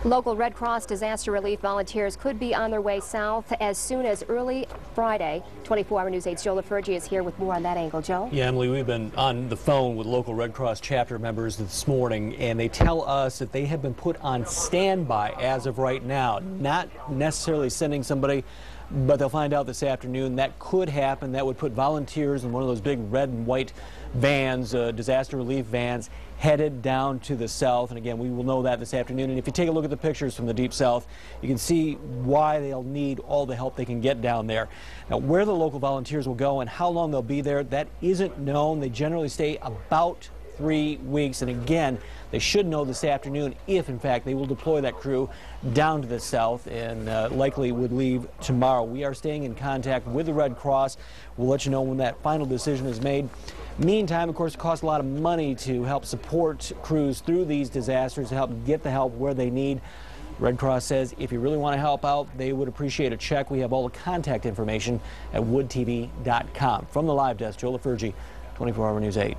Local Red Cross disaster relief volunteers could be on their way south as soon as early Friday. 24-hour News 8's Joe LaFergie is here with more on that angle. Joe? Yeah, Emily, we've been on the phone with local Red Cross chapter members this morning, and they tell us that they have been put on standby as of right now. Not necessarily sending somebody, but they'll find out this afternoon. That could happen. That would put volunteers in one of those big red and white vans, disaster relief vans, headed down to the south. And again, we will know that this afternoon. And if you take a look at the pictures from the deep south, you can see why they'll need all the help they can get down there. Now, where the local volunteers will go and how long they'll be there, that isn't known. They generally stay about 3 weeks, and again, they should know this afternoon if in fact they will deploy that crew down to the south, and likely would leave tomorrow. We are staying in contact with the Red Cross. We'll let you know when that final decision is made. Meantime, of course, it costs a lot of money to help support crews through these disasters, to help get the help where they need. Red Cross says if you really want to help out, they would appreciate a check. We have all the contact information at woodtv.com. From the live desk, Joe LaFergie, 24-hour News 8.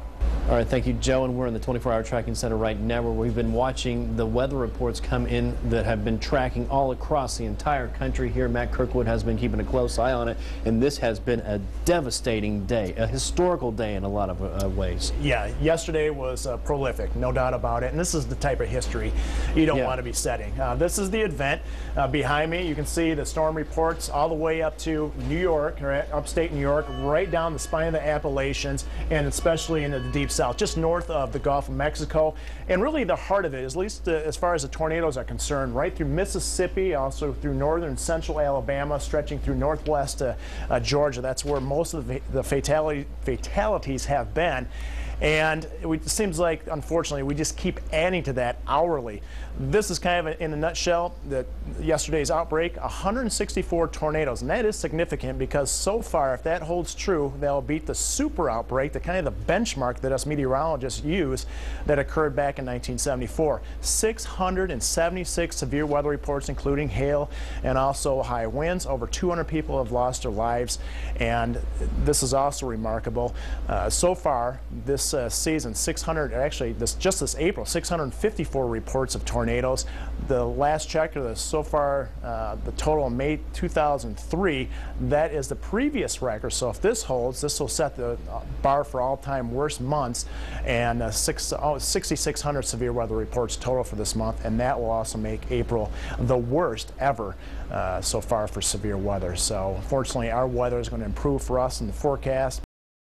All right, thank you, Joe. And we're in the 24-hour tracking center right now, where we've been watching the weather reports come in that have been tracking all across the entire country here. Matt Kirkwood has been keeping a close eye on it, and this has been a devastating day, a historical day in a lot of ways. Yeah, yesterday was prolific, no doubt about it, and this is the type of history you don't want to be setting. This is the event. Behind me, you can see the storm reports all the way up to New York, or upstate New York, right down the spine of the Appalachians, and especially into the deep south, just north of the Gulf of Mexico. And really the heart of it, at least as far as the tornadoes are concerned, right through Mississippi, also through northern central Alabama, stretching through northwest Georgia. That's where most of the fatalities have been. And it seems like, unfortunately, we just keep adding to that hourly. This is kind of, in a nutshell, yesterday's outbreak, 164 tornadoes. And that is significant because so far, if that holds true, they'll beat the super outbreak, the kind of the benchmark that us meteorologists use, that occurred back in 1974. 676 severe weather reports, including hail and also high winds. Over 200 people have lost their lives. And this is also remarkable. So far, this season, just this April, 654 reports of tornadoes. The last check of this so far, the total in May 2003, that is the previous record. So if this holds, this will set the bar for all-time worst months, and 6,600 severe weather reports total for this month, and that will also make April the worst ever so far for severe weather. So fortunately, our weather is going to improve for us in the forecast.